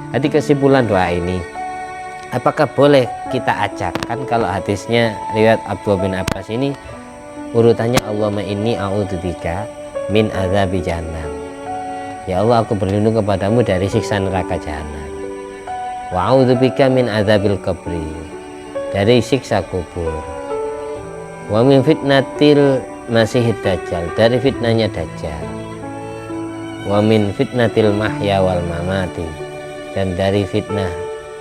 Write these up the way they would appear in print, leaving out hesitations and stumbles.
Jadi kesimpulan doa ini, apakah boleh kita ajakkan? Kalau hadisnya riwayat Abdullah bin Abbas ini urutannya, Allahumma inni a'udzubika min adzabi jahannam. Ya Allah, aku berlindung kepadamu dari siksa neraka jahanam. Wa a'udzubika min adzabil qabri, dari siksa kubur. Wa min fitnatil masihid dajjal, dari fitnahnya dajjal. Wa min fitnatil mahya wal mamati, dan dari fitnah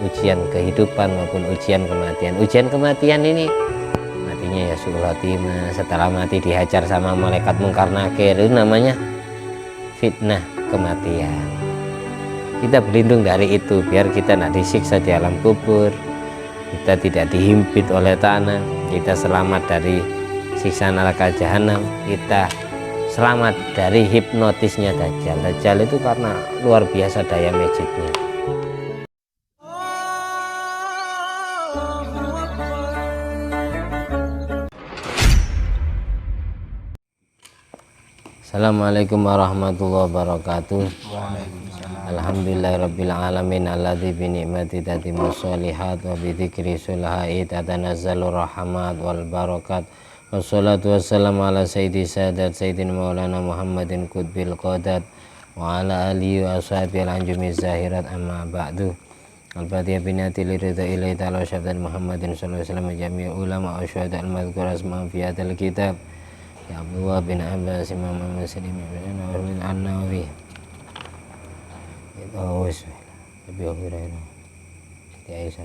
ujian kehidupan maupun ujian kematian. Ujian kematian ini matinya ya suul khotimah, setelah mati dihajar sama malaikat mungkar nakir, itu namanya fitnah kematian. Kita berlindung dari itu biar kita tidak disiksa di alam kubur, kita tidak dihimpit oleh tanah, kita selamat dari siksa neraka jahanam, kita selamat dari hipnotisnya dajjal. Dajjal itu karena luar biasa daya magicnya. Assalamualaikum warahmatullahi wabarakatuh. Alhamdulillahirabbil alamin alladzi bi ni'mati tatimmus sholihat wa bi dzikri sulhai tatanazzalu rahmat wal barakat. Wassalatu wassalamu ala sayyidi sadat sayyidina maulana Muhammadin qutbil qadat wa ala alihi wa ashabihi al-anjumi zahirat, amma ba'du. Al-Fatihah binati liridha ilai ta'ala syabdan Muhammadin sallallahu alaihi wasallam jami'u ulama wa syuhada al-madhkur asma'am fi hadal kitab ya Abdullah bin Abbas Imam Muslim bin An-Nawawi itu wis lebih Hurairah di Aisyah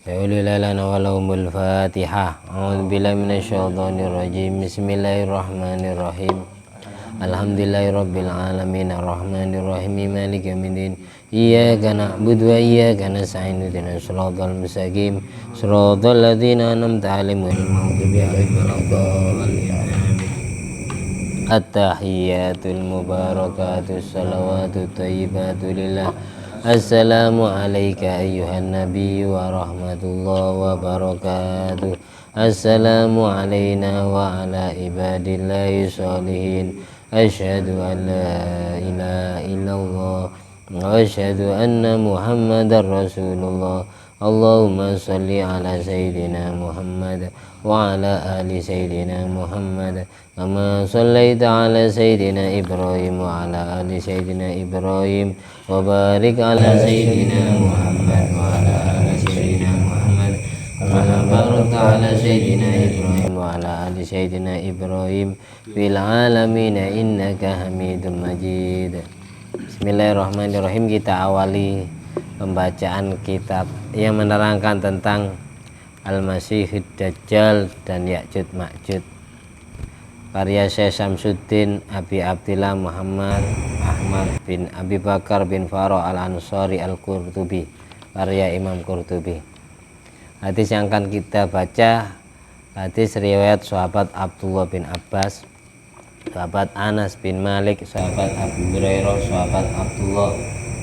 Sa'ulilana walahumul Fatihah. A'udzubillahi minasyaitonir rajim. Bismillahirrahmanirrahim. Alhamdulillahirabbil alamin arrahmanir rahim maliki yaumiddin. Iyyaka na'budu wa iyyaka nasta'in ihdinas siratal mustaqim siratal ladzina an'amta 'alaihim ghairil maghdubi 'alaihim waladdallin. At-tahiyyatul mubarakatus salawatut thayyibatu lillah. Assalamu alayka ayyuhan nabiyyu wa rahmatullahi wa barakatuh. Assalamu alayna wa ala ibadillahi sholihin. Asyhadu an la ilaha illallah wa asyhadu anna muhammadar rasulullah. Allahumma salli ala sayyidina Muhammad wa ala ali sayyidina Muhammad kama sallaita ala sayyidina Ibrahim wa ala ali sayyidina Ibrahim wa barik ala sayyidina Muhammad wa ala ali sayyidina Muhammad kama barakta ala sayyidina Ibrahim wa ala ali sayyidina Ibrahim fil alamin innaka Hamidum Majid. Bismillahirrahmanirrahim. Kita awali pembacaan kitab yang menerangkan tentang Al-Masihid Dajjal dan Ya'jud Ma'jud, karya Syekh Syamsuddin Abi Abdillah Muhammad Ahmad bin Abi Bakar bin Farah Al-Ansari Al-Qurtubi, karya Imam Qurtubi. Hadis yang akan kita baca hadis riwayat sahabat Abdullah bin Abbas, sahabat Anas bin Malik, sahabat Abu Hurairah, sahabat Abdullah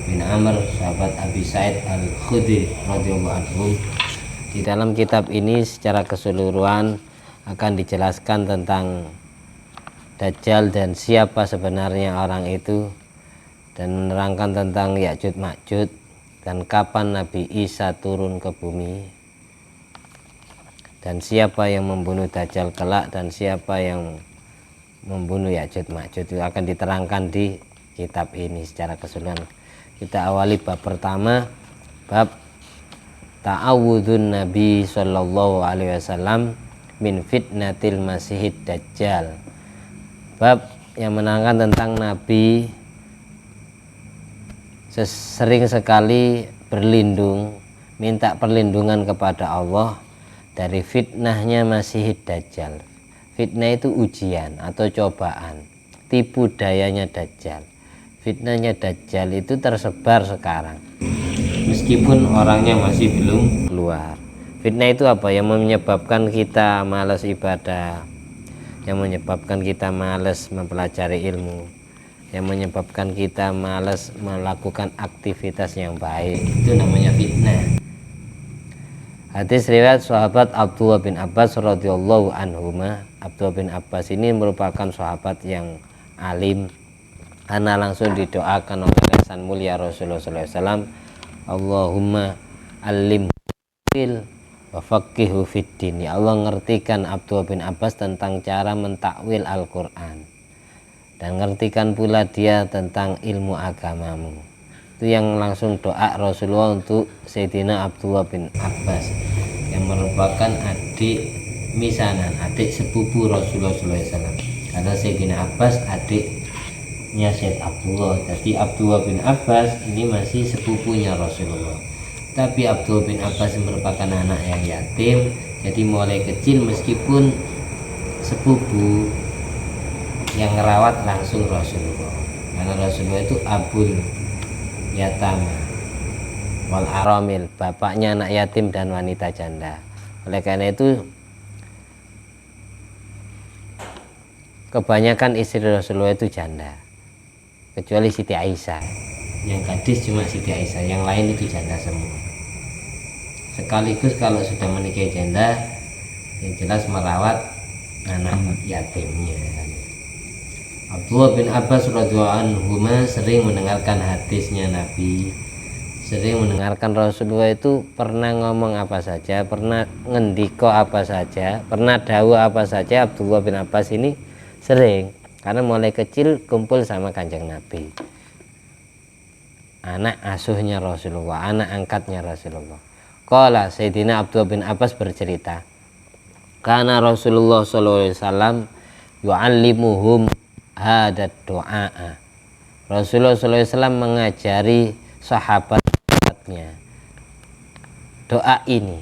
bin Amr, sahabat Abi Sa'id Al-Khudri radhiyallahu anhu. Di dalam kitab ini secara keseluruhan akan dijelaskan tentang Dajjal dan siapa sebenarnya orang itu, dan menerangkan tentang Ya'jud Ma'jud dan kapan Nabi Isa turun ke bumi, dan siapa yang membunuh Dajjal kelak, dan siapa yang membunuh Ya'jud Ma'jud. Itu akan diterangkan di kitab ini secara keseluruhan. Kita awali bab pertama, bab ta'awudzun Nabi sallallahu alaihi wasallam min fitnatil masihid dajjal. Bab yang menerangkan tentang Nabi sering sekali berlindung, minta perlindungan kepada Allah dari fitnahnya masihid dajjal. Fitnah itu ujian atau cobaan, tipu dayanya dajjal. Fitnahnya dajjal itu tersebar sekarang meskipun orangnya masih belum keluar. Fitnah itu apa? Yang menyebabkan kita malas ibadah, yang menyebabkan kita malas mempelajari ilmu, yang menyebabkan kita malas melakukan aktivitas yang baik. Itu namanya fitnah. Hadis riwayat sahabat Abdullah bin Abbas radhiyallahu anhuma. Abdullah bin Abbas ini merupakan sahabat yang alim, karena langsung didoakan oleh lisan mulia Rasulullah SAW, Allahumma alim wa faqihu fiddin. Ya Allah, ngertikan Abdullah bin Abbas tentang cara mentakwil Al-Quran, dan ngertikan pula dia tentang ilmu agamamu. Itu yang langsung doa Rasulullah untuk Sayyidina Abdullah bin Abbas, yang merupakan adik misanan, adik sepupu Rasulullah SAW. Karena Sayyidina Abbas adiknya Sayyid Abdullah, jadi Abdullah bin Abbas ini masih sepupunya Rasulullah. Tapi Abdullah bin Abbas merupakan anak yang yatim, jadi mulai kecil meskipun sepupu, yang ngerawat langsung Rasulullah, karena Rasulullah itu abul yatama wal aramil, bapaknya anak yatim dan wanita janda. Oleh karena itu kebanyakan istri Rasulullah itu janda, kecuali Siti Aisyah. Yang gadis cuma Siti Aisyah, yang lain itu janda semua. Sekaligus kalau sudah menikahi janda, yang jelas merawat anak yatimnya. Abdullah bin Abbas radhiyallahu anhu sering mendengarkan hadisnya Nabi, sering mendengarkan Rasulullah itu pernah ngomong apa saja, pernah ngendiko apa saja, pernah dawuh apa saja. Abdullah bin Abbas ini sering, karena mulai kecil kumpul sama Kanjeng Nabi, anak asuhnya Rasulullah, anak angkatnya Rasulullah. Qala Sayyidina Abdullah bin Abbas bercerita, karena Rasulullah SAW yu'allimuhum hadat doa. Rasulullah SAW mengajari sahabat-sahabatnya doa ini,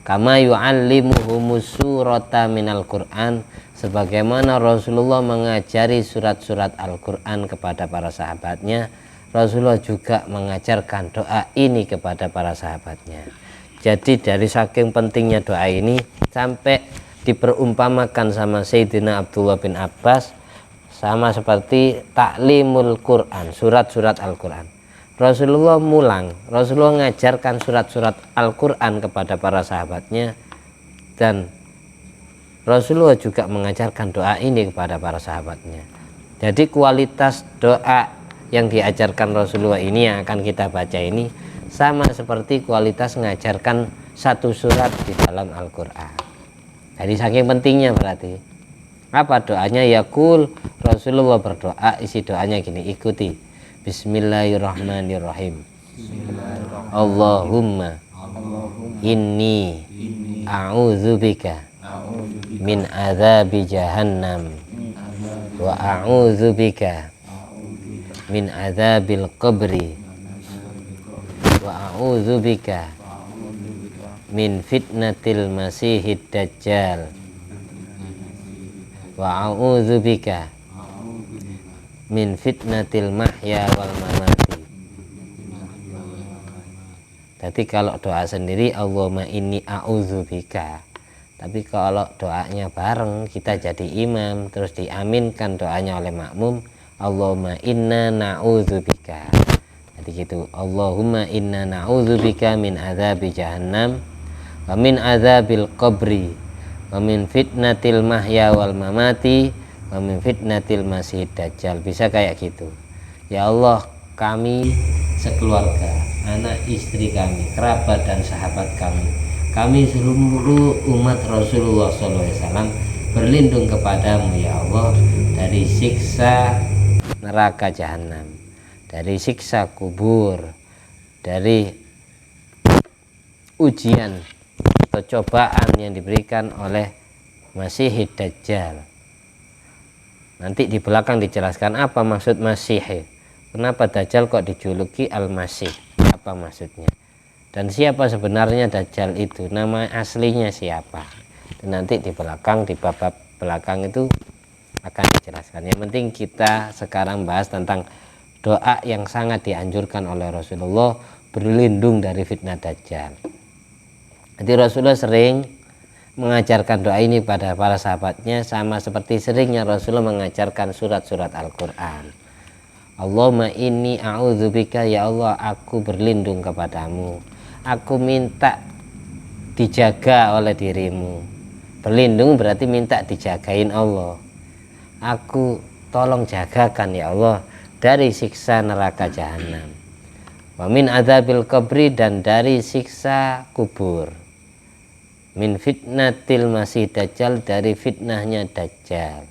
kama yu'allimuhumus surata minal Qur'an, sebagaimana Rasulullah mengajari surat-surat Al-Quran kepada para sahabatnya. Rasulullah juga mengajarkan doa ini kepada para sahabatnya. Jadi dari saking pentingnya doa ini sampai diperumpamakan sama Sayyidina Abdullah bin Abbas sama seperti taklimul Quran, surat-surat Al-Quran. Rasulullah mulang, Rasulullah mengajarkan surat-surat Al-Quran kepada para sahabatnya, dan Rasulullah juga mengajarkan doa ini kepada para sahabatnya. Jadi kualitas doa yang diajarkan Rasulullah ini yang akan kita baca ini sama seperti kualitas mengajarkan satu surat di dalam Al-Quran. Jadi saking pentingnya berarti. Apa doanya? Yaqul, Rasulullah berdoa, isi doanya gini, ikuti. Bismillahirrahmanirrahim. Allahumma inni a'udzubika min adzabi jahannam wa a'udzubika min adzabil qabri wa a'udzubika min fitnatil masihid dajjal wa a'udzubika min fitnatil mahya wal mamati. Jadi kalau doa sendiri Allahumma inni a'udzubika, tapi kalau doanya bareng kita jadi imam terus diaminkan doanya oleh makmum, Allahumma inna na'udzubika. Jadi gitu, Allahumma inna na'udzubika min adzabi jahannam wa min adzabil qabri wa min fitnatil mahya wal mamati wa min fitnatil masihid dajjal. Bisa kayak gitu. Ya Allah, kami sekeluarga, anak istri kami, kerabat dan sahabat kami seluruh umat Rasulullah SAW berlindung kepadamu ya Allah dari siksa neraka jahanam, dari siksa kubur, dari ujian atau cobaan yang diberikan oleh Masihid Dajjal. Nanti di belakang dijelaskan apa maksud Masih. Kenapa Dajjal kok dijuluki Al-Masih? Apa maksudnya? Dan siapa sebenarnya Dajjal itu? Nama aslinya siapa? Dan nanti di belakang, di bab belakang itu akan dijelaskan. Yang penting kita sekarang bahas tentang doa yang sangat dianjurkan oleh Rasulullah, berlindung dari fitnah Dajjal. Jadi Rasulullah sering mengajarkan doa ini pada para sahabatnya, sama seperti seringnya Rasulullah mengajarkan surat-surat Al-Quran. Allahumma inni a'udzubika, ya Allah aku berlindung kepadamu, aku minta dijaga oleh dirimu. Berlindung berarti minta dijagain Allah. Aku tolong jagakan ya Allah dari siksa neraka jahanam, wa min adzabil qabri, dan dari siksa kubur, min fitnatil masih dajjal, dari fitnahnya dajjal.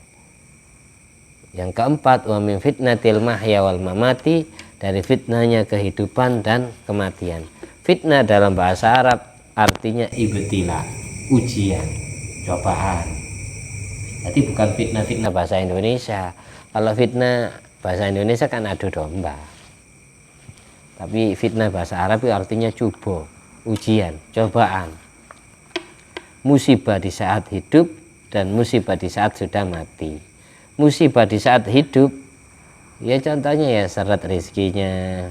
Yang keempat, wa min fitnatil mahya wal mamati, dari fitnahnya kehidupan dan kematian. Fitnah dalam bahasa Arab artinya ibtila, ujian, cobaan. Jadi bukan fitnah bahasa Indonesia. Kalau fitnah bahasa Indonesia kan adu domba. Tapi fitnah bahasa Arab itu artinya cubo, ujian, cobaan. Musibah di saat hidup dan musibah di saat sudah mati. Musibah di saat hidup, ya contohnya ya seret rezekinya,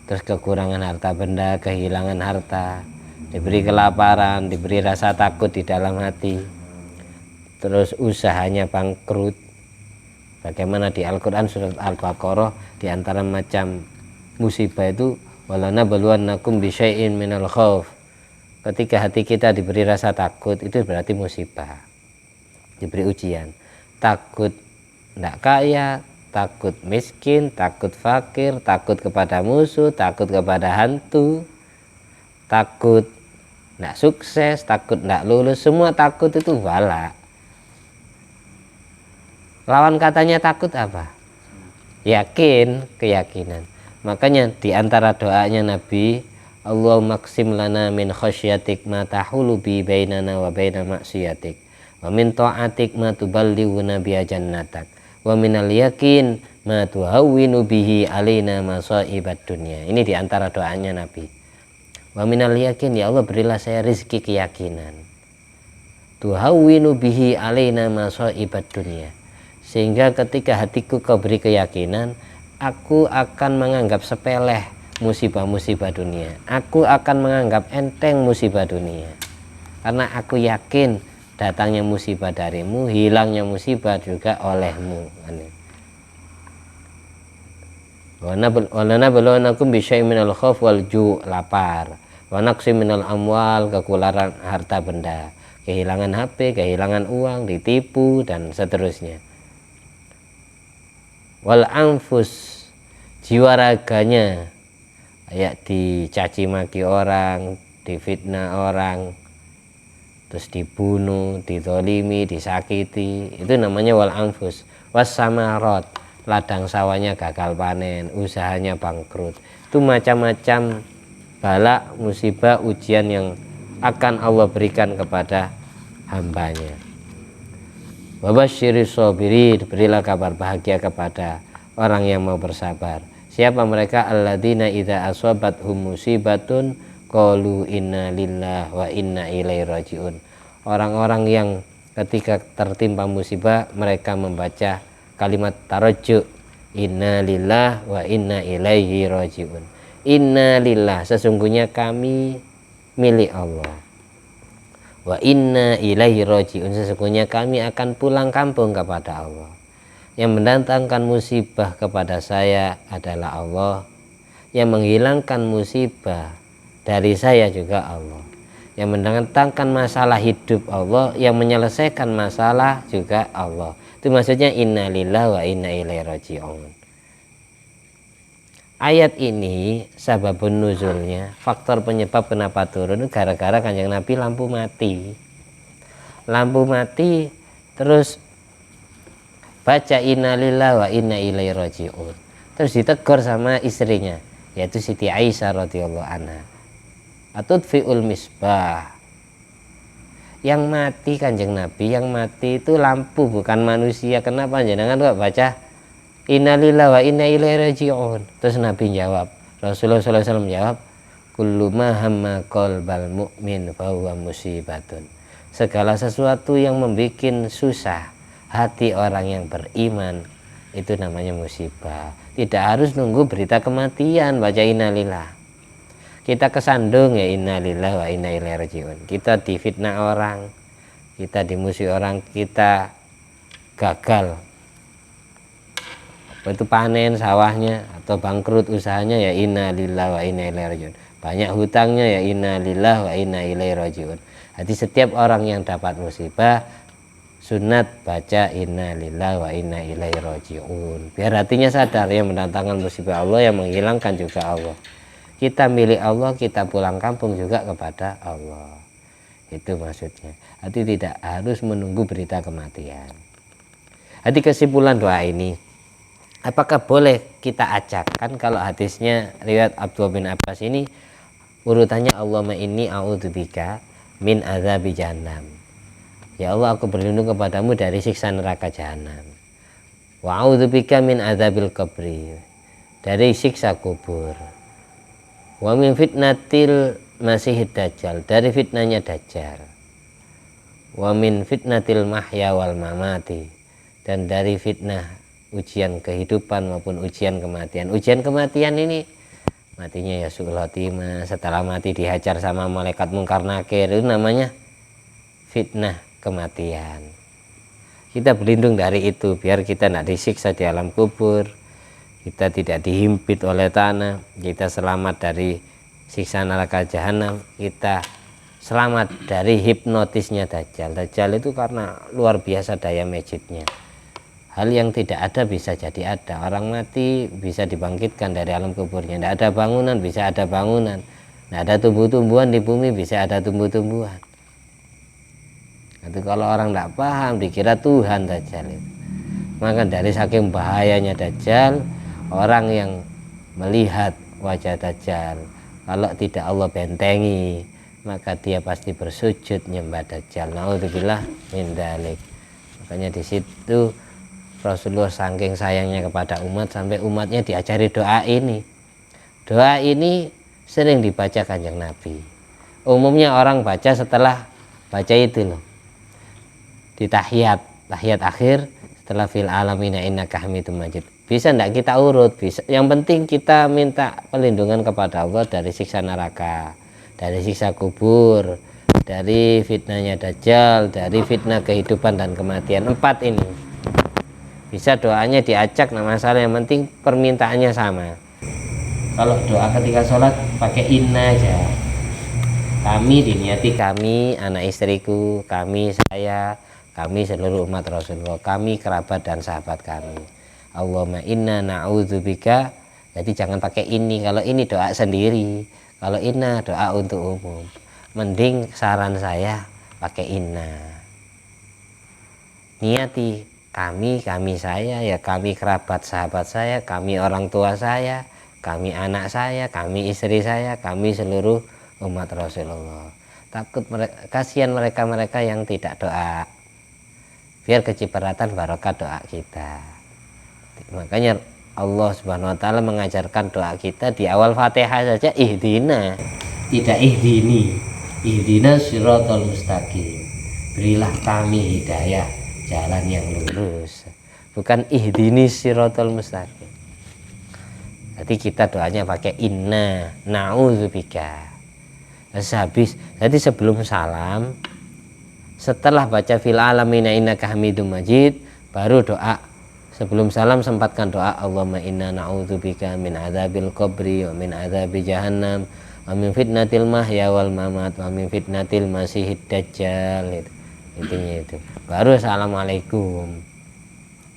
terus kekurangan harta benda, kehilangan harta, diberi kelaparan, diberi rasa takut di dalam hati, terus usahanya bangkrut. Bagaimana di Al-Quran surat Al-Baqarah, di antara macam musibah itu, walana baluannakum bisyai'in minal khauf. Ketika hati kita diberi rasa takut, itu berarti musibah, diberi ujian. Takut tidak kaya, takut miskin, takut fakir, takut kepada musuh, takut kepada hantu, takut tidak sukses, takut tidak lulus. Semua takut itu bala. Lawan katanya takut apa? Yakin, keyakinan. Makanya di antara doanya Nabi, Allahumma qsim lana min khasyatik ma tahulu bi bainana wa baina maksiatik, wa min ta'atik ma tuballighuna biha jannatak, wa minal yakin ma tuhawwinu bihi alaina masaibat dunya. Ini di antara doanya Nabi. Wa minal yakin, ya Allah berilah saya rezeki keyakinan. Tuhawwinu bihi alaina masaibat dunya. Sehingga ketika hatiku kau beri keyakinan, aku akan menganggap sepele musibah-musibah dunia. Aku akan menganggap enteng musibah dunia. Karena aku yakin datangnya musibah darimu, hilangnya musibah juga olehmu. Walana balawanakum bisyai'in minal khauf wal ju', lapar, wa naqsi minal amwal, kekurangan harta benda, kehilangan HP, kehilangan uang, ditipu dan seterusnya. Wal anfus, jiwa raganya, kayak dicaci maki orang, difitnah orang, terus dibunuh, dizolimi, disakiti, itu namanya wal anfus. Was samarot, ladang sawahnya gagal panen, usahanya bangkrut. Itu macam-macam bala, musibah, ujian yang akan Allah berikan kepada hambanya. Wabasyiris sabirin, berilah kabar bahagia kepada orang yang mau bersabar. Siapa mereka? Alladzina idza asabathum musibatun qalu inna lillahi wa inna ilaihi rajiun. Orang-orang yang ketika tertimpa musibah mereka membaca kalimat tarajju, inna lillahi wa inna ilaihi rajiun. Inna lillah, sesungguhnya kami milik Allah. Wa inna ilaihi rajiun, sesungguhnya kami akan pulang kampung kepada Allah. Yang mendatangkan musibah kepada saya adalah Allah. Yang menghilangkan musibah dari saya juga Allah. Yang mendatangkan masalah hidup Allah, yang menyelesaikan masalah juga Allah. Itu maksudnya inna lillahi wa inna ilaihi rajiun. Ayat ini sababun nuzulnya, faktor penyebab kenapa turun gara-gara Kanjeng Nabi lampu mati, terus baca inna lillahi wa inna ilaihi rajiun, terus ditegur sama istrinya, yaitu Siti Aisyah radhiyallahu anha, atutfiul misbah. Yang mati Kanjeng Nabi, yang mati itu lampu bukan manusia. Kenapa jenengan kok baca inna lillahi wa inna ilaihi rajiun? Terus Nabi jawab, Rasulullah SAW jawab, kullu ma hamma qalbal mu'min fahuwa musibatun. Segala sesuatu yang membuat susah hati orang yang beriman itu namanya musibah. Tidak harus nunggu berita kematian baca innalillah. Kita kesandung ya innalillah wa inna ilaihi rajiun. Kita difitnah orang, kita dimusuhi orang, kita gagal itu panen sawahnya atau bangkrut usahanya ya inna lillahi wa inna ilaihi rajiun. Banyak hutangnya ya inna lillahi wa inna ilaihi rajiun. Jadi setiap orang yang dapat musibah sunat baca inna lillahi wa inna ilaihi raji'un, biar hatinya sadar yang mendatangkan musibah Allah, yang menghilangkan juga Allah. Kita milik Allah, kita pulang kampung juga kepada Allah. Itu maksudnya. Hati tidak harus menunggu berita kematian. Hati kesimpulan doa ini, apakah boleh kita acak? Kan kalau hadisnya riwayat Abdullah bin Abbas ini urutannya, Allahumma inni a'udzubika min azabi jahannam. Ya Allah, aku berlindung kepadamu dari siksa neraka jahanam. Wa a'udzubika min azabil qabri, dari siksa kubur. Wa min fitnatil masihid dajjal, dari fitnahnya dajjal. Wa min fitnatil mahya wal mamati, dan dari fitnah ujian kehidupan maupun ujian kematian. Ujian kematian ini matinya ya su'ul khotimah, setelah mati dihajar sama malaikat mungkar nakir, itu namanya fitnah kematian. Kita berlindung dari itu biar kita tidak disiksa di alam kubur, kita tidak dihimpit oleh tanah, kita selamat dari siksa neraka jahanam, kita selamat dari hipnotisnya dajjal. Dajjal itu karena luar biasa daya magicnya. Hal yang tidak ada bisa jadi ada. Orang mati bisa dibangkitkan dari alam kuburnya. Tidak ada bangunan bisa ada bangunan. Tidak ada tumbuh-tumbuhan di bumi bisa ada tumbuh-tumbuhan. Itu kalau orang tidak paham dikira Tuhan dajjal itu. Maka dari saking bahayanya dajjal, orang yang melihat wajah dajjal, kalau tidak Allah bentengi, maka dia pasti bersujud nyembah dajjal. Naudzubillah min dzalik. Makanya di situ Rasulullah saking sayangnya kepada umat sampai umatnya diajari doa ini. Doa ini sering dibaca Kanjeng Nabi. Umumnya orang baca setelah baca itu loh, di tahiyat akhir, setelah fil alamina innaka hamidum majid. Bisa enggak kita urut? Bisa. Yang penting kita minta perlindungan kepada Allah dari siksa neraka, dari siksa kubur, dari fitnahnya dajjal, dari fitnah kehidupan dan kematian. 4 ini bisa doanya diacak, nah masalah, yang penting permintaannya sama. Kalau doa ketika sholat pakai inna aja. Kami diniati kami, anak istriku, kami, saya, kami seluruh umat Rasulullah, kami kerabat dan sahabat kami. Allahumma inna na'udzubika. Jadi jangan pakai ini. Kalau ini doa sendiri, kalau inna doa untuk umum. Mending saran saya pakai inna. Niati kami saya, ya kami kerabat sahabat saya, kami orang tua saya, kami anak saya, kami istri saya, kami seluruh umat Rasulullah. Takut kasihan mereka yang tidak doa, biar kecipratan barokah doa kita. Makanya Allah Subhanahu wa taala mengajarkan doa kita di awal Fatihah saja ihdina, tidak ihdini. Ihdina siratal mustaqim, berilah kami hidayah jalan yang lurus, bukan ihdini siratal mustaqim. Jadi kita doanya pakai inna na'udzubika. Habis, jadi sebelum salam, setelah baca fil alamina innaka hamidum majid, baru doa. Sebelum salam sempatkan doa, Allahumma inna na'udzubika min adzabil qabri wa min adzabi jahannam wa min fitnatil mahya wal mamat wa min fitnatil masihid dajjal. Intinya itu. Baru assalamualaikum.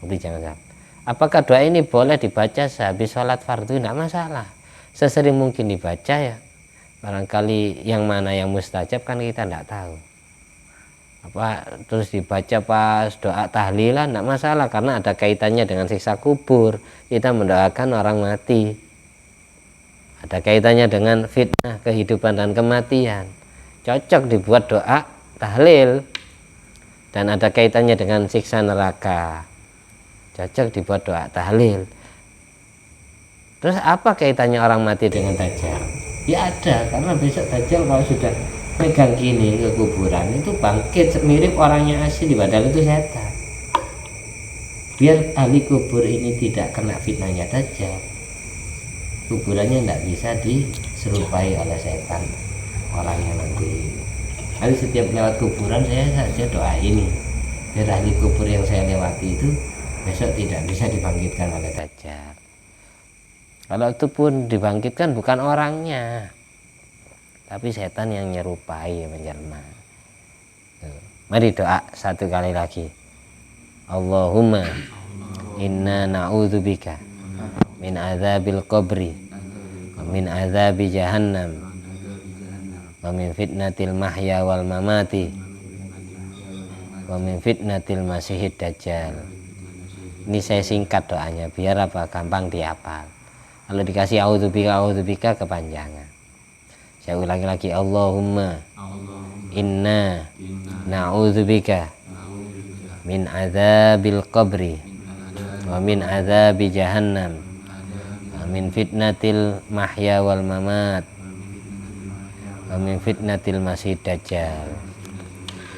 Itu jangan salah. Apakah doa ini boleh dibaca sehabis sholat fardu? Tidak masalah. Sesering mungkin dibaca ya. Barangkali yang mana yang mustajab kan kita tidak tahu. Apa terus dibaca pas doa tahlilan tidak masalah, karena ada kaitannya dengan siksa kubur. Kita mendoakan orang mati. Ada kaitannya dengan fitnah kehidupan dan kematian. Cocok dibuat doa tahlil. Dan ada kaitannya dengan siksa neraka, cocok dibuat doa tahlil. Terus apa kaitannya orang mati dengan dajjal? Ya ada, karena besok dajjal kalau sudah megang gini ke kuburan itu bangkit mirip orangnya asli, padahal itu setan. Biar ahli kubur ini tidak kena fitnahnya dajjal, kuburannya tidak bisa diserupai oleh setan orangnya nanti. Jadi setiap lewat kuburan saya saja doa ini, biar ahli kubur yang saya lewati itu besok tidak bisa dibangkitkan oleh dajjal. Kalau itu pun dibangkitkan bukan orangnya, tapi setan yang nyerupai, menjelma. Mari doa satu kali lagi. Allahumma inna na'udzubika min adzabil qabri wa min adzabi jahannam wa min fitnatil mahya wal mamati wa min fitnatil masihid dajjal. Ini saya singkat doanya biar apa gampang dihafal. Kalau dikasih audzubika kepanjangan. Saya ulangi lagi, Allahumma inna na'udzubika min adzabil qabri wa min adzabi jahannam wa min fitnatil mahya wal mamat wa min fitnatil masihid dajjal.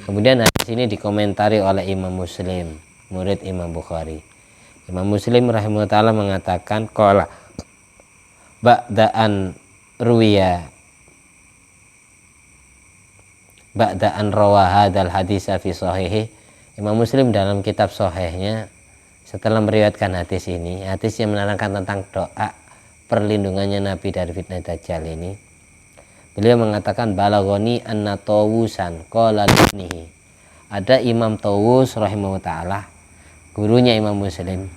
Kemudian hadis ini dikomentari oleh Imam Muslim, murid Imam Bukhari. Imam Muslim rahimahullah ta'ala mengatakan qala ba'da'an ruwiya ba'da'an rawa hadal hadis fi sahihi. Imam Muslim dalam kitab sahihnya setelah meriwayatkan hadis ini, hadis yang menerangkan tentang doa perlindungannya Nabi dari fitnah Dajjal ini, beliau mengatakan balagoni anna Tawusan qala libnihi. Ada Imam Tawus rahimahullah ta'ala, gurunya Imam Muslim.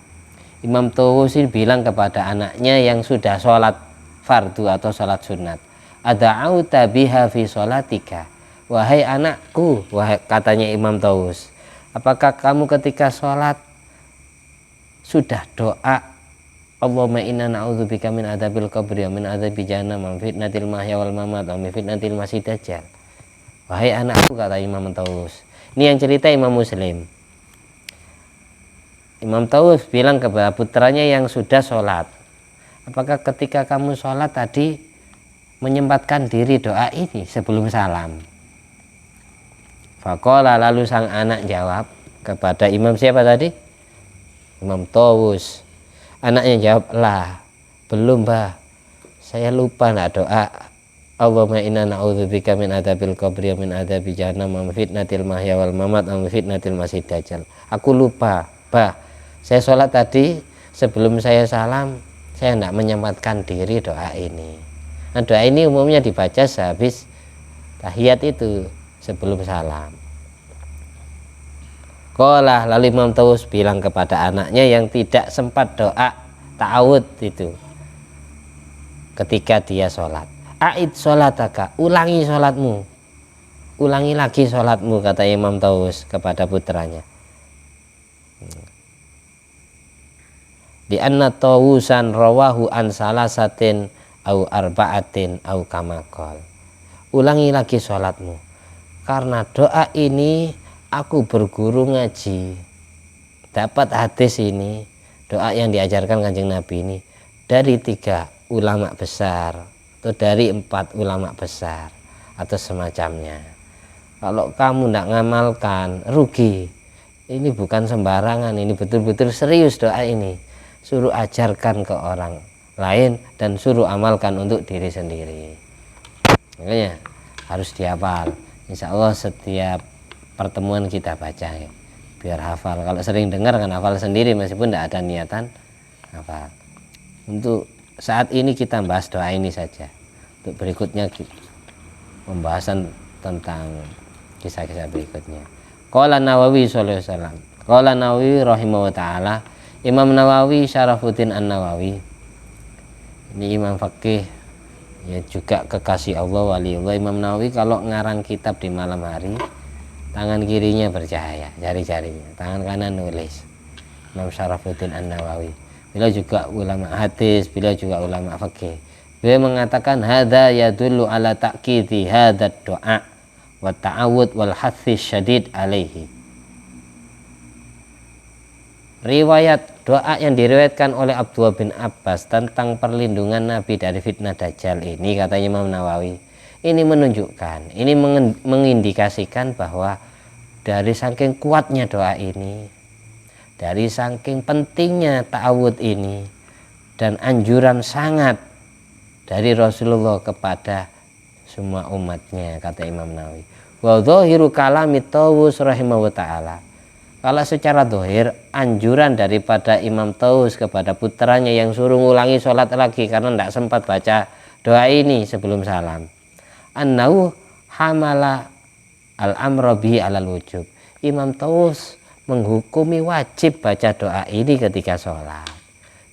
Imam Tawus ini bilang kepada anaknya yang sudah sholat fardu atau sholat sunat, ada'auta biha fi sholatika. Wahai anakku, katanya Imam Tawus, apakah kamu ketika sholat sudah doa Allahumma inna na'udzubika min adzabil qabri wa min adzabi jahannam wa min fitnatil mahya wal mamat wa min fitnatil masihid dajjal. Wahai anakku, kata Imam Tawus. Ini yang cerita Imam Muslim. Imam Tawus bilang kepada putranya yang sudah sholat, apakah ketika kamu sholat tadi menyempatkan diri doa ini sebelum salam? Faqala, lalu sang anak jawab kepada Imam siapa tadi? Imam Tawus. Anaknya jawab, lah belum bah, saya lupa nak doa Allahumma inna na'udzubika min adzabil qabri wa min adzabi jahannam wa min fitnatil mahya wal mamat wa min fitnatil masihid dajjal. Aku lupa bah, saya sholat tadi sebelum saya salam saya tidak menyempatkan diri doa ini. Nah, doa ini umumnya dibaca sehabis tahiyat itu, sebelum salam. Qala, lalu Imam Tawus bilang kepada anaknya yang tidak sempat doa ta'awud itu ketika dia sholat, a'id sholataka, ulangi sholatmu, ulangi lagi sholatmu, kata Imam Tawus kepada putranya. Di anna Tawusan rawahu an salasatin au arba'atin au kamakol. Ulangi lagi sholatmu, karena doa ini aku berguru ngaji, dapat hadis ini, doa yang diajarkan Kanjeng Nabi ini dari 3 ulama besar atau dari 4 ulama besar atau semacamnya. Kalau kamu tidak ngamalkan, rugi. Ini bukan sembarangan, ini betul-betul serius doa ini. Suruh ajarkan ke orang lain dan suruh amalkan untuk diri sendiri. Makanya harus dihafal. Insya Allah setiap pertemuan kita baca ya, biar hafal. Kalau sering dengar kan hafal sendiri meskipun tidak ada niatan hafal. Untuk saat ini kita bahas doa ini saja. Untuk berikutnya pembahasan tentang kisah-kisah berikutnya. Qala Nawawi sallallahu alaihi wasallam. Qala Nawawi rahimahullah taala. Imam Nawawi Syarafuddin An-Nawawi, ini imam fakih ya, juga kekasih Allah, waliullah. Imam Nawawi kalau ngarang kitab di malam hari, tangan kirinya bercahaya, jari-jarinya, tangan kanan nulis. Imam Syarafuddin An-Nawawi, beliau juga ulama hadis, beliau juga ulama fakih. Beliau mengatakan hadza yadullu ala ta'kidi hadzal doa wa ta'awud wal hathis syadid alaihi. Riwayat doa yang diriwayatkan oleh Abdullah bin Abbas tentang perlindungan Nabi dari fitnah Dajjal ini, kata Imam Nawawi, ini menunjukkan, ini mengindikasikan bahwa dari saking kuatnya doa ini, dari saking pentingnya ta'awud ini, dan anjuran sangat dari Rasulullah kepada semua umatnya, kata Imam Nawawi. Wa dhahiru kalami Tawus rahimahullah ta'ala. Kalau secara dohir, anjuran daripada Imam Tawus kepada putranya yang suruh ngulangi sholat lagi karena tidak sempat baca doa ini sebelum salam, annahu hamala al-amra bihi alal wujub. Imam Tawus menghukumi wajib baca doa ini ketika sholat,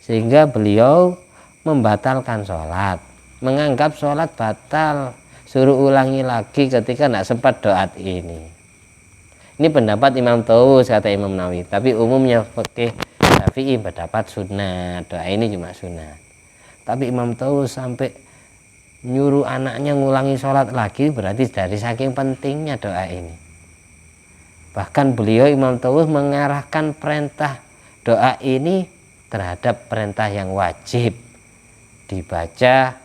sehingga beliau membatalkan sholat, menganggap sholat batal, suruh ulangi lagi ketika tidak sempat doa ini. Ini pendapat Imam Tawus, kata Imam Nawawi. Tapi umumnya fikih Syafi'i pendapat sunat, doa ini cuma sunat. Tapi Imam Tawus sampai nyuruh anaknya ngulangi sholat lagi, berarti dari saking pentingnya doa ini. Bahkan beliau Imam Tawus mengarahkan perintah doa ini terhadap perintah yang wajib dibaca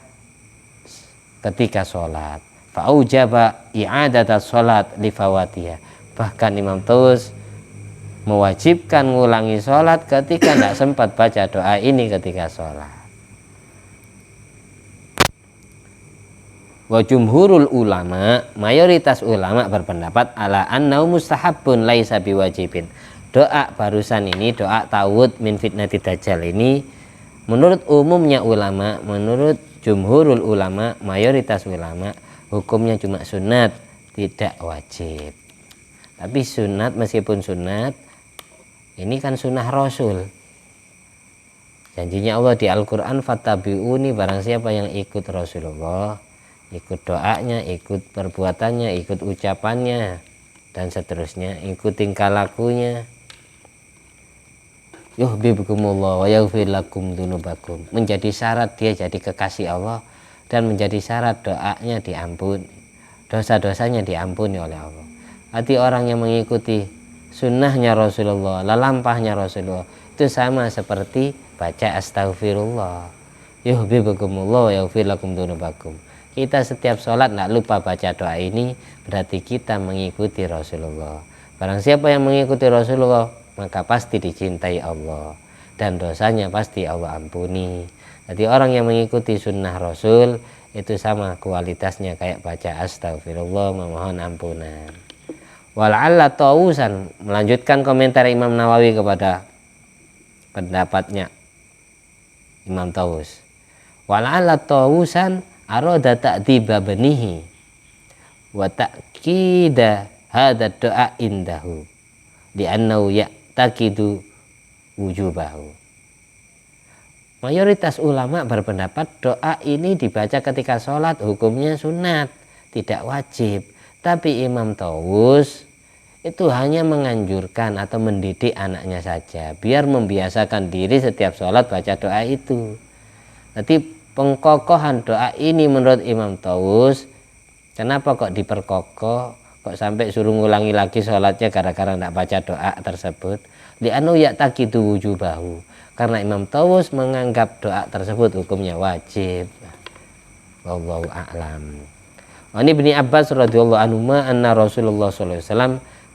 ketika sholat. Fa'ujaba i'adata sholat li fawatiha. Bahkan Imam Tawus mewajibkan ngulangi sholat ketika tidak sempat baca doa ini ketika sholat. Wa jumhurul ulama, mayoritas ulama berpendapat ala annau mustahabun laisa biwajibin. Doa barusan ini, doa ta'awudz min fitnati dajjal ini, menurut umumnya ulama, menurut jumhurul ulama, mayoritas ulama, hukumnya cuma sunat, tidak wajib. Tapi sunat, meskipun sunat, ini kan sunnah Rasul. Janjinya Allah di Al-Quran, fattabi'uni, barang siapa yang ikut Rasulullah, ikut doanya, ikut perbuatannya, ikut ucapannya, dan seterusnya, ikut tingkah lakunya. Yuhibbukumullah wa yaghfir lakum dzunubakum. Menjadi syarat dia jadi kekasih Allah, dan menjadi syarat doanya diampuni, dosa-dosanya diampuni oleh Allah. Hati orang yang mengikuti sunnahnya Rasulullah, lelampahnya Rasulullah, itu sama seperti baca astaghfirullah. Yuhibbukumullah wa yaghfir lakum dzunubakum. Kita setiap sholat tidak lupa baca doa ini, berarti kita mengikuti Rasulullah. Barang siapa yang mengikuti Rasulullah, maka pasti dicintai Allah, dan dosanya pasti Allah ampuni. Jadi orang yang mengikuti sunnah Rasul itu sama kualitasnya kayak baca astaghfirullah, memohon ampunan. Wal'alla Tawusan, melanjutkan komentar Imam Nawawi kepada pendapatnya Imam Tawus. Wal'alla Tawusan arada ta'diba banihi wa ta'kida hadha doa indahu li'annahu ya'taqidu wujubahu. Mayoritas ulama berpendapat doa ini dibaca ketika sholat, hukumnya sunat, tidak wajib. Tapi Imam Tawus itu hanya menganjurkan atau mendidik anaknya saja, biar membiasakan diri setiap sholat baca doa itu. Nanti pengkokohan doa ini menurut Imam Tawus, kenapa kok diperkokoh, kok sampai suruh ngulangi lagi sholatnya gara-gara tidak baca doa tersebut? Li'anu ya'taqidu wujubahu, karena Imam Tawus menganggap doa tersebut hukumnya wajib. Wallahu a'lam. Ini Ibnu Abbas radhiyallahu anhu anna Rasulullah sallallahu alaihi wasallam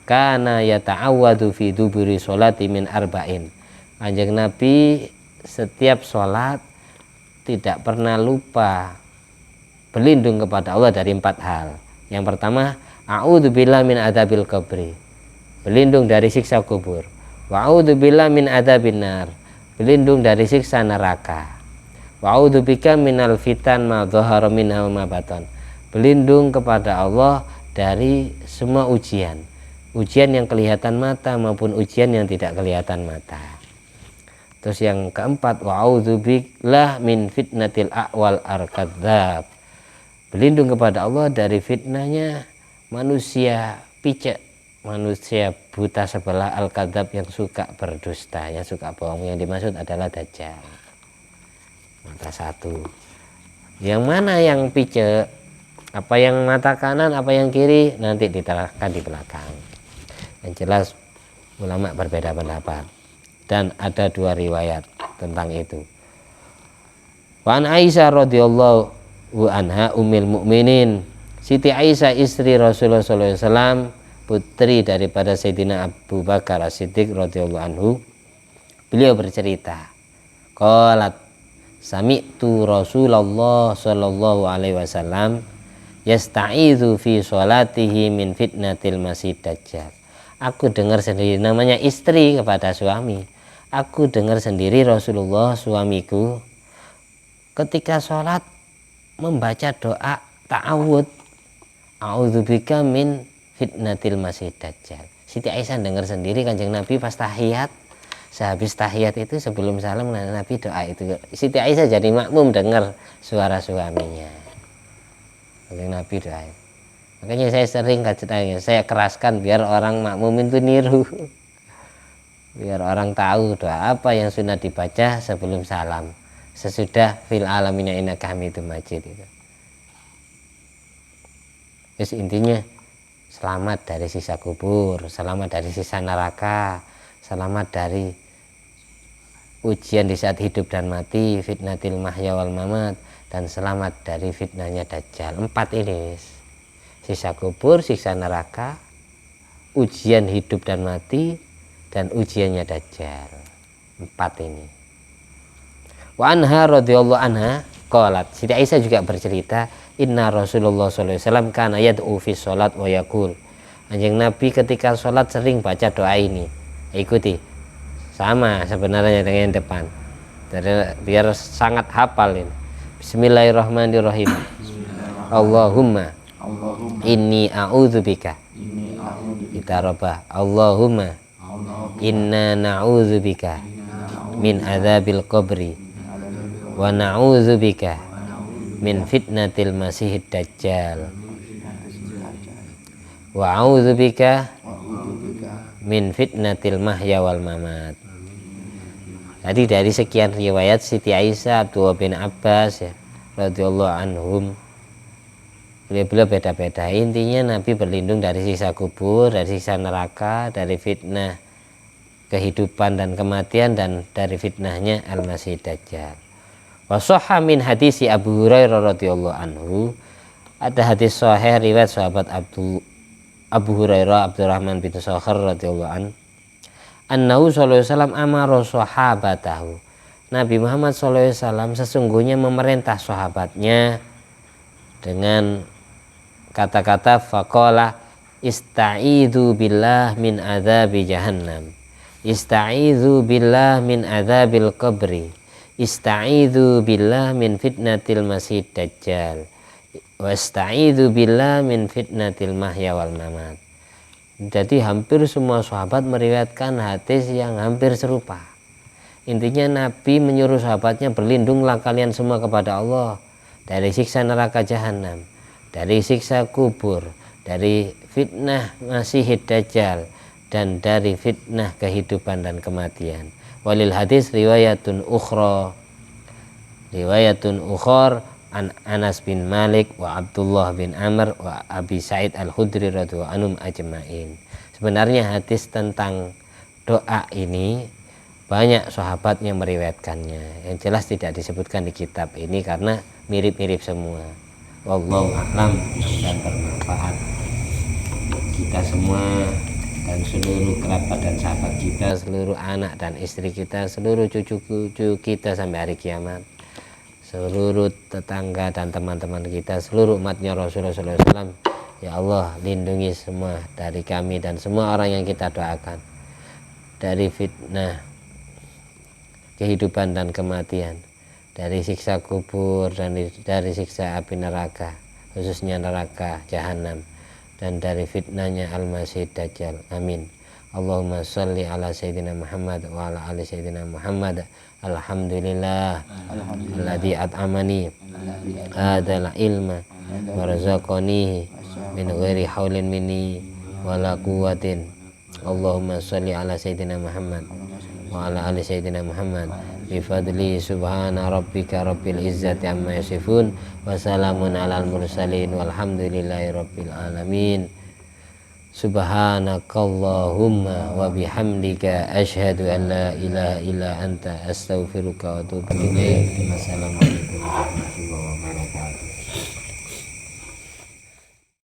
kana yata'awwadu fi duburi sholati min arba'in. Kanjeng Nabi setiap sholat tidak pernah lupa berlindung kepada Allah dari 4 hal. Yang pertama, a'udzubillahi min adzabil qabri, berlindung dari siksa kubur. Wa a'udzubillahi min adzabin nar, berlindung dari siksa neraka. Wa a'udzubika minal fitan ma dhahara minha wa ma batan, berlindung kepada Allah dari semua ujian, ujian yang kelihatan mata maupun ujian yang tidak kelihatan mata. Terus yang keempat, wa'udzubillah min fitnatil a'wal arkadzab, berlindung kepada Allah dari fitnahnya manusia picek, manusia buta sebelah, al-kadzab, yang suka berdusta, yang suka bohong. Yang dimaksud adalah dajjal. Mata satu. Yang mana yang picek? Apa yang mata kanan, apa yang kiri, nanti diterangkan di belakang. Yang jelas ulama berbeda pendapat, dan ada 2 riwayat tentang itu. Wa an Aisyah radhiyallahu anha ummul mukminin, Siti Aisyah istri Rasulullah sallallahu alaihi wasallam, putri daripada Sayyidina Abu Bakar As-Siddiq radhiyallahu anhu, beliau bercerita, qalat sami'tu Rasulullah sallallahu alaihi wasallam yasta'idzu fi sholatihi min fitnatil masih dajjal. Aku dengar sendiri, namanya istri kepada suami, aku dengar sendiri Rasulullah suamiku ketika sholat membaca doa ta'awudz, a'udzubika min fitnatil masih dajjal, Siti Aisyah dengar sendiri Kanjeng Nabi pas tahiyat, sehabis tahiyat itu sebelum salam Nabi doa itu. Siti Aisyah jadi makmum dengar suara suaminya. Kanjeng Nabi doa. Makanya saya sering saya keraskan biar orang makmum itu niru. Biar orang tahu doa apa yang sunnah dibaca sebelum salam. Sesudah fil alamina innaka hamidum majid itu. Terus intinya selamat dari siksa kubur, selamat dari siksa neraka, selamat dari ujian di saat hidup dan mati, fitnatil mahya wal mamat, dan selamat dari fitnahnya Dajjal. 4 ini, siksa kubur, siksa neraka, ujian hidup dan mati, dan ujiannya Dajjal. 4 ini. Wa anha radhiyallahu anha qalat, Siti Aisyah juga bercerita, inna Rasulullah sallallahu alaihi wasallam kana yad'u fi sholat wa yaqul. Kanjeng Nabi ketika sholat sering baca doa ini. Ikuti. Sama sebenarnya dengan yang depan. Biar sangat hafal ini. Bismillahirrahmanirrahim. Allahumma inni a'udzubika. Kita robah. Allahumma inna na'udzubika min adzabil qabri wa na'udzubika min fitnatil masihid dajjal wa a'udzubika min fitnatil mahya wal mamat. Tadi dari sekian riwayat Siti Aisyah, Abdullah bin Abbas ya radhiyallahu anhum, beliau beda-beda. Intinya Nabi berlindung dari siksa kubur, dari siksa neraka, dari fitnah kehidupan dan kematian, dan dari fitnahnya al-masih dajjal. Wa sahha min hadisi Abu Hurairah radhiyallahu anhu, ada hadis sahih riwayat sahabat Abu Hurairah Abdurrahman bin Sakhar radhiyallahu an, annahu sallallahu alaihi wasallam amara sahabatahu, Nabi Muhammad sallallahu alaihi wasallam sesungguhnya memerintah sahabatnya dengan kata-kata faqala ista'idzu billah min adzabi jahannam, ista'idzu billah min adzabil qabri, ista'idzu billah min fitnatil masih dajjal, wasta'idzu billah min fitnatil mahya wal mamat. Jadi hampir semua sahabat meriwayatkan hadis yang hampir serupa. Intinya Nabi menyuruh sahabatnya, berlindunglah kalian semua kepada Allah dari siksa neraka jahanam, dari siksa kubur, dari fitnah masih dajjal, dan dari fitnah kehidupan dan kematian. Walil hadis riwayatun ukhra an Anas bin Malik wa Abdullah bin Amr wa Abi Sa'id al-Khudri radhiyallahu anhum ajma'in. Sebenarnya hadis tentang doa ini banyak sahabat yang meriwayatkannya. Yang jelas tidak disebutkan di kitab ini karena mirip-mirip semua. Wallahu a'lam, dan bermanfaat kita semua dan seluruh kerabat dan sahabat kita, seluruh anak dan istri kita, seluruh cucu-cucu kita sampai hari kiamat, seluruh tetangga dan teman-teman kita, seluruh umatnya Rasulullah SAW. Ya Allah, lindungi semua dari kami dan semua orang yang kita doakan dari fitnah kehidupan dan kematian, dari siksa kubur dan dari siksa api neraka, khususnya neraka jahanam, dan dari fitnahnya al-masih dajjal. Amin. Allahumma sholli ala sayyidina Muhammad wa ala ali sayyidina Muhammad. Alhamdulillah alladzi at'amani hadzal ilma wa razaqani min ghairi haulin minni wala quwwatin. Allahumma sholli ala sayyidina Muhammad wa ala ali sayyidina Muhammad bi fadli subhana rabbika rabbil izzati amma yasifun wa salamun alal mursalin walhamdulillahi rabbil alamin. Subhanakallahumma wa bihamdika asyhadu an la ilaha illa anta astaghfiruka wa atubu ilaik. Wassalamualaikum warahmatullahi wabarakatuh.